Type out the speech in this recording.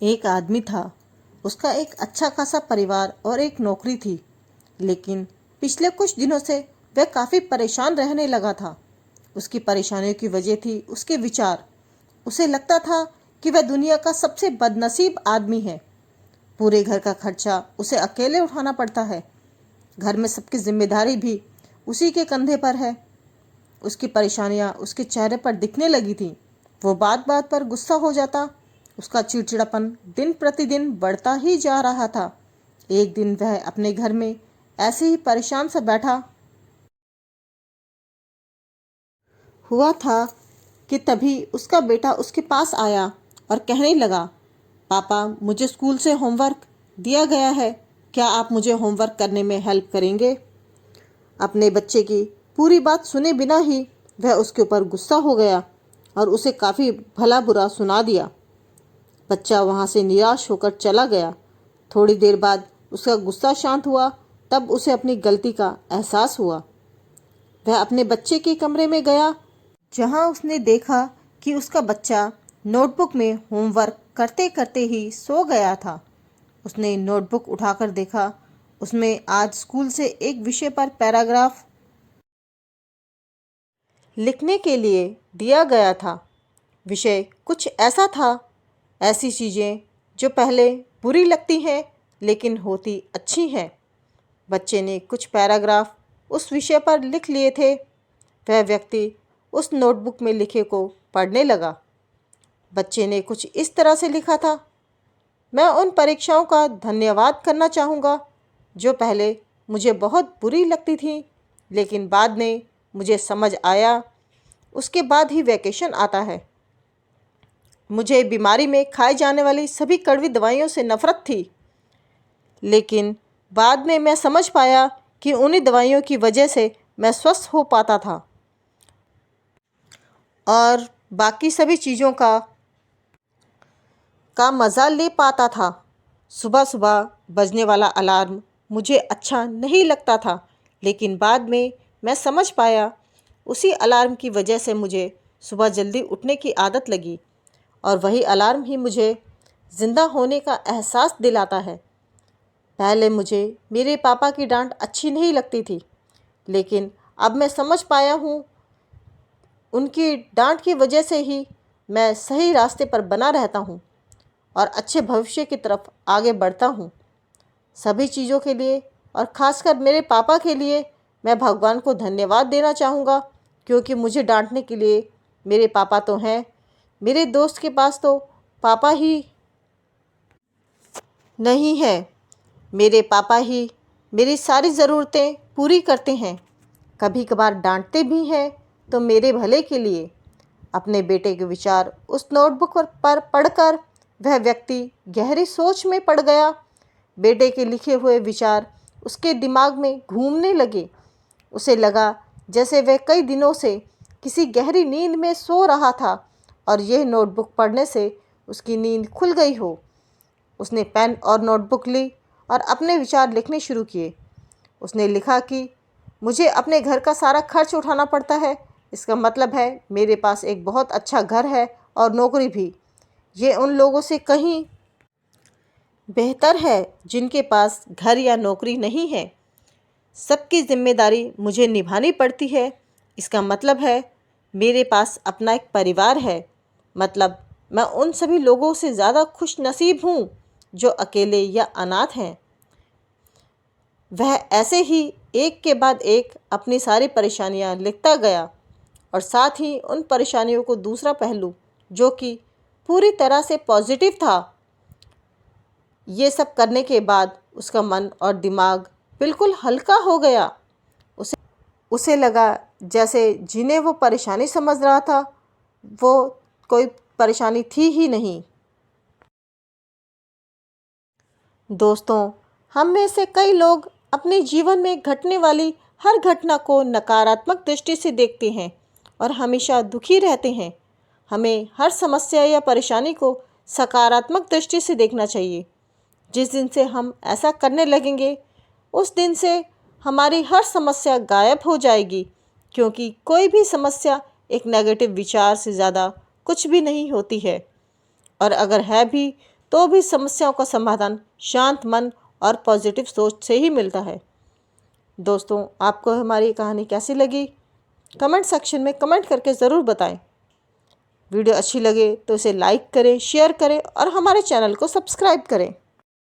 एक आदमी था। उसका एक अच्छा खासा परिवार और एक नौकरी थी। लेकिन पिछले कुछ दिनों से वह काफ़ी परेशान रहने लगा था। उसकी परेशानियों की वजह थी उसके विचार। उसे लगता था कि वह दुनिया का सबसे बदनसीब आदमी है। पूरे घर का खर्चा उसे अकेले उठाना पड़ता है। घर में सबकी जिम्मेदारी भी उसी के कंधे पर है। उसकी परेशानियां उसके चेहरे पर दिखने लगी थी। वो बात बात पर गुस्सा हो जाता। उसका चिड़चिड़ापन दिन प्रतिदिन बढ़ता ही जा रहा था। एक दिन वह अपने घर में ऐसे ही परेशान सा बैठा हुआ था कि तभी उसका बेटा उसके पास आया और कहने लगा, पापा, मुझे स्कूल से होमवर्क दिया गया है। क्या आप मुझे होमवर्क करने में हेल्प करेंगे? अपने बच्चे की पूरी बात सुने बिना ही वह उसके ऊपर गुस्सा हो गया और उसे काफ़ी भला बुरा सुना दिया। बच्चा वहाँ से निराश होकर चला गया। थोड़ी देर बाद उसका गुस्सा शांत हुआ। तब उसे अपनी गलती का एहसास हुआ। वह अपने बच्चे के कमरे में गया, जहाँ उसने देखा कि उसका बच्चा नोटबुक में होमवर्क करते करते ही सो गया था। उसने नोटबुक उठाकर देखा। उसमें आज स्कूल से एक विषय पर पैराग्राफ लिखने के लिए दिया गया था। विषय कुछ ऐसा था, ऐसी चीज़ें जो पहले बुरी लगती हैं लेकिन होती अच्छी हैं। बच्चे ने कुछ पैराग्राफ उस विषय पर लिख लिए थे। वह व्यक्ति उस नोटबुक में लिखे को पढ़ने लगा। बच्चे ने कुछ इस तरह से लिखा था, मैं उन परीक्षाओं का धन्यवाद करना चाहूँगा जो पहले मुझे बहुत बुरी लगती थी, लेकिन बाद में मुझे समझ आया। उसके बाद ही वैकेशन आता है। मुझे बीमारी में खाई जाने वाली सभी कड़वी दवाइयों से नफ़रत थी, लेकिन बाद में मैं समझ पाया कि उन्हीं दवाइयों की वजह से मैं स्वस्थ हो पाता था और बाकी सभी चीज़ों का मज़ा ले पाता था। सुबह सुबह बजने वाला अलार्म मुझे अच्छा नहीं लगता था, लेकिन बाद में मैं समझ पाया उसी अलार्म की वजह से मुझे सुबह जल्दी उठने की आदत लगी और वही अलार्म ही मुझे ज़िंदा होने का एहसास दिलाता है। पहले मुझे मेरे पापा की डांट अच्छी नहीं लगती थी, लेकिन अब मैं समझ पाया हूँ उनकी डांट की वजह से ही मैं सही रास्ते पर बना रहता हूँ और अच्छे भविष्य की तरफ आगे बढ़ता हूँ। सभी चीज़ों के लिए और ख़ासकर मेरे पापा के लिए मैं भगवान को धन्यवाद देना चाहूँगा, क्योंकि मुझे डांटने के लिए मेरे पापा तो हैं। मेरे दोस्त के पास तो पापा ही नहीं है। मेरे पापा ही मेरी सारी ज़रूरतें पूरी करते हैं। कभी कभार डांटते भी हैं तो मेरे भले के लिए। अपने बेटे के विचार उस नोटबुक पर पढ़कर वह व्यक्ति गहरी सोच में पड़ गया। बेटे के लिखे हुए विचार उसके दिमाग में घूमने लगे। उसे लगा जैसे वह कई दिनों से किसी गहरी नींद में सो रहा था और यह नोटबुक पढ़ने से उसकी नींद खुल गई हो। उसने पेन और नोटबुक ली और अपने विचार लिखने शुरू किए। उसने लिखा कि मुझे अपने घर का सारा खर्च उठाना पड़ता है। इसका मतलब है मेरे पास एक बहुत अच्छा घर है और नौकरी भी। ये उन लोगों से कहीं बेहतर है जिनके पास घर या नौकरी नहीं है। सबकी जिम्मेदारी मुझे निभानी पड़ती है। इसका मतलब है मेरे पास अपना एक परिवार है। मतलब मैं उन सभी लोगों से ज़्यादा खुश नसीब हूँ जो अकेले या अनाथ हैं। वह ऐसे ही एक के बाद एक अपनी सारी परेशानियाँ लिखता गया और साथ ही उन परेशानियों को दूसरा पहलू जो कि पूरी तरह से पॉजिटिव था। ये सब करने के बाद उसका मन और दिमाग बिल्कुल हल्का हो गया। उसे लगा जैसे जिन्हें वो परेशानी समझ रहा था वो कोई परेशानी थी ही नहीं। दोस्तों, हम में से कई लोग अपने जीवन में घटने वाली हर घटना को नकारात्मक दृष्टि से देखते हैं और हमेशा दुखी रहते हैं। हमें हर समस्या या परेशानी को सकारात्मक दृष्टि से देखना चाहिए। जिस दिन से हम ऐसा करने लगेंगे उस दिन से हमारी हर समस्या गायब हो जाएगी, क्योंकि कोई भी समस्या एक नेगेटिव विचार से ज़्यादा कुछ भी नहीं होती है, और अगर है भी तो भी समस्याओं का समाधान शांत मन और पॉजिटिव सोच से ही मिलता है। दोस्तों, आपको हमारी कहानी कैसी लगी? कमेंट सेक्शन में कमेंट करके ज़रूर बताएं। वीडियो अच्छी लगे तो इसे लाइक करें, शेयर करें और हमारे चैनल को सब्सक्राइब करें।